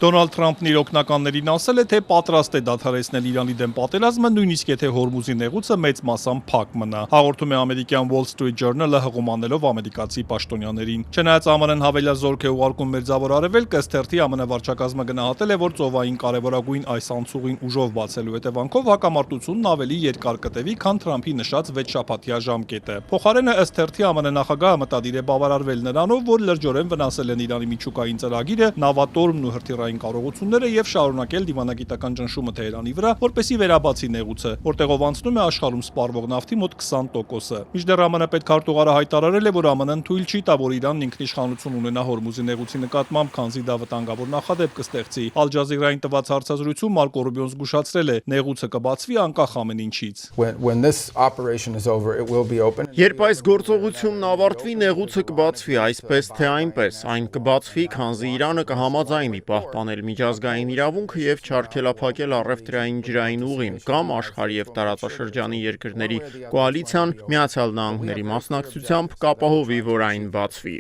Դոնալդ Թրամփն իր օգնականներին ասել է, թե պատրաստ է դադարեցնել Իրանի դեմ պատերազմը, նույնիսկ եթե Հորմուզի նեղուցը մեծ մասամբ փակ մնա։ Հաղորդում է ամերիկյան Wall Street Journal-ը հղումանելով ամերիկացի պաշտոնյաներին։ Չնայած ԱՄՆ-ն հավելյալ զորք է ուղարկում Մերձավոր Արևելք, ըստ թերթի ԱՄՆ վարչակազմը գնահատել է, որ ծովային կարևորագույն այս անցուղին ուժով բացելու հետևանքով հակամարտությունն ավելի երկար կտևի, քան Թրամփի նշած 6 շաբաթյա ժամկետը։ Փոխարենը ըստ թերթի ԱՄՆ նախագահը մտադիր է բավարարվել նրանով, որ լրջորեն վնասել են Իրանի միջուկային ծրագիրը, նավատորմն ու հրթիռային կարողությունները եւ շարունակել դիվանագիտական ճնշումը Թեհրանի վրա, որպեսզի վերաբացի նեղուցը, որտեղով անցնում է աշխարհում սպառվող նավթի մոտ 20%-ը։ Մինչդեռ ԱՄՆ պետքարտուղարը հայտարարել է, որ ԱՄՆ-ն թույլ չի տա, որ Իրանն ինքնիշխանություն ունենա Հորմուզի նեղուցի նկատմամբ, քանզի դա վտանգավոր նախադեպ կստեղծի։ Ալ Ջազիրային տված հարցազրույցում Մարկո Ռուբիոն զգուշացրել է, նեղուցը կբացվի անկախ ամեն ինչից։ Երբ այս գործողությունն ավարտվի, նեղուցը կբացվի այսպես թե այնպես, այն կբացվի, քանզի Իրանը կհամաձայնի պահպանել միջազգային իրավունքը եւ չարգելափակել առևտրային ջրային ուղին կամ աշխարհի եւ տարածաշրջանի երկրների կոալիցիան Միացյալ Նահանգների մասնակցությամբ կապահովի, որ այն բացվի։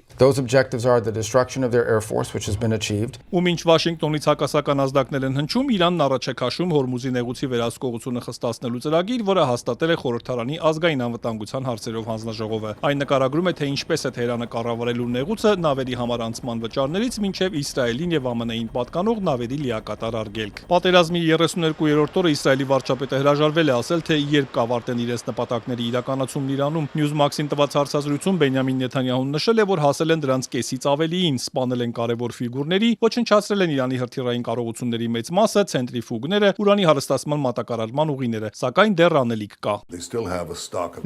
Ու մինչ Վաշինգտոնից հակասական ազդակներ են հնչում, Իրանն առաջ է քաշում Հորմուզի նեղուցի վերահսկողությունը խստացնելու ծրագիր, որը հաստատել է խորհրդարանի ազգային անվտանգության հարցերով հանձնաժողովը։ Այն նկարագրում է, թե ինչպես է Թեհրանը կառավարելու նեղուցը նավերի համար անցման վճարներից մինչև Իսրայելին եւ ԱՄՆ-ին պատկանող նավերի լիակատար արգելք։ Պատերազմի 32-րդ օրը Իսրայելի վարչապետը հրաժարվել է ասել, թե երբ կավարտեն իրենց նպատակների իրականացումն Իրանում։ Newsmax-ին տված հարցազրույցում Բենյամին Նեթանյահուն նշել է, որ հասել են դրանց կեսից ավելիին, սպանել են կարևոր ֆիգուրների, ոչնչացրել են Իրանի հրթիռային կարողությունների մեծ մասը, ցենտրիֆուգները, ուրանի հարստացման մատակարարման ուղիները, սակայն դեռ անելիք կա։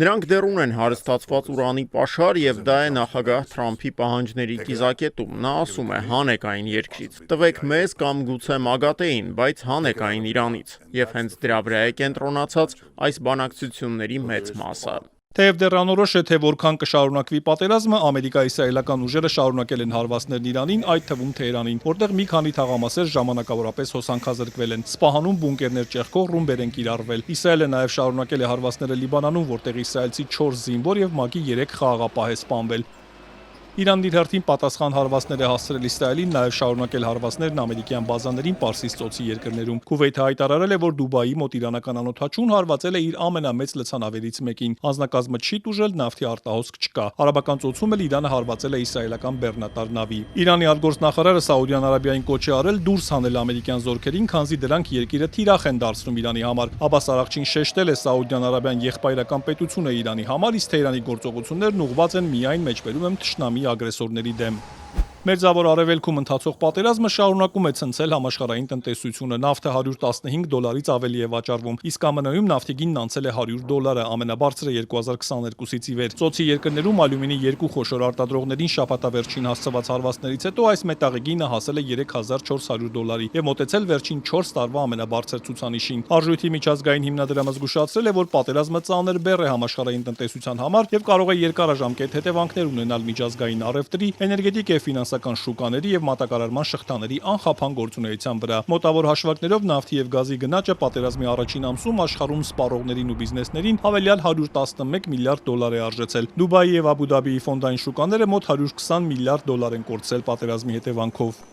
Նրանք դեռ ունեն հարստացված ուրանի պաշար եւ դա է նախագահ Թրամփի պահանջների կիզակետում։ Նա ասում է՝ հանեք այն երկրից, տվեք մեզ կամ գուցե ՄԱԳԱՏԷ-ին, բայց հանեք այն Իրանից։ Եվ հենց դրա վրա է կենտրոնացած այս բանակցությունների մեծ մասը։ Թեև դեռ անորոշ է, թե որքան կշարունակվի պատերազմը, ամերիկա-իսրայելական ուժերը շարունակել են հարվածներն Իրանին, այդ թվում Թեհրանին, որտեղ մի քանի թաղամասեր ժամանակավորապես հոսանքազրկվել են։ Սպահանում բունկերներ ճեղքող ռումբեր են կիրառվել։ Իսրայելը նաև շարունակել է հարվածները Լիբանանում, որտեղ իսրայելցի 4 զինվոր եւ ՄԱԿ-ի 3 խաղաղապահ է սպանվել։ Իրանն իր հերթին պատասխան հարվածներ է հասցրել Իսրայելին, նաև շարունակել հարվածներն ամերիկյան բազաներին Պարսից ծոցի երկրներում։ Քուվեյթը հայտարարել է, որ Դուբայի մոտ իրանական անօդաչուն հարվածել է իր ամենամեծ լցանավերից մեկին։ Հանձնակազմը չի տուժել, նավթի արտահոսք չկա։ Արաբական ծոցում էլ Իրանը հարվածել է իսրայելական բեռնատար նավի։ Իրանի արտգործնախարարը Սաուդյան Արաբիային կոչ է արել դուրս հանել ամերիկյան զորքերին, քանզի դրանք երկիրը թիրախ են դարձնում Իրանի համար։ Աբաս Արաղչին շեշտել է Սաուդյան Արաբիան եղբայրական պետություն է Իրանի համար, իսկ Թեհրանի գործողություններն ուղղված են միայն մեջբերում եմ թշնամի ագրեսորների դեմ։ Մերձավոր Արևելքում ընթացող պատերազմը շարունակում է ցնցել համաշխարհային տնտեսությունը։ Նավթը $115-ից ավելի է վաճառվում, իսկ ԱՄՆ-ում նավթի գինն անցել է $100, ամենաբարձրը 2022-ից ի վեր։ Ծոցի երկրներում ալյումինի 2 խոշոր արտադրողներին շաբաթավերջին հասցված հարվածներից հետո այս մետաղի գինը հասել է $3400 եւ մոտեցել վերջին 4 տարվա ամենաբարձր ցուցանիշին։ Արժույթի միջազգային հիմնադրամը զգուշացրել է, որ պատերազմը ծանր բեռ է համաշխարհային տնտեսության համար եւ կարող է երկարաժամկետ հետևանքներ ունենալ միջազգային առևտրի, էներգետիկ եւ ֆինանսական շուկաների եւ մատակարարման շղթաների անխափան գործունեության վրա։ Մոտավոր հաշվարկներով նավթի եւ գազի գնաճը պատերազմի առաջին ամսում աշխարհում սպառողներին ու բիզնեսներին հավելյալ $111 միլիարդ է արժեցել։ Դուբայի եւ Աբու Դաբիի ֆոնդային շուկաները մոտ $120 միլիարդ են կորցրել պատերազմի հետևանքով։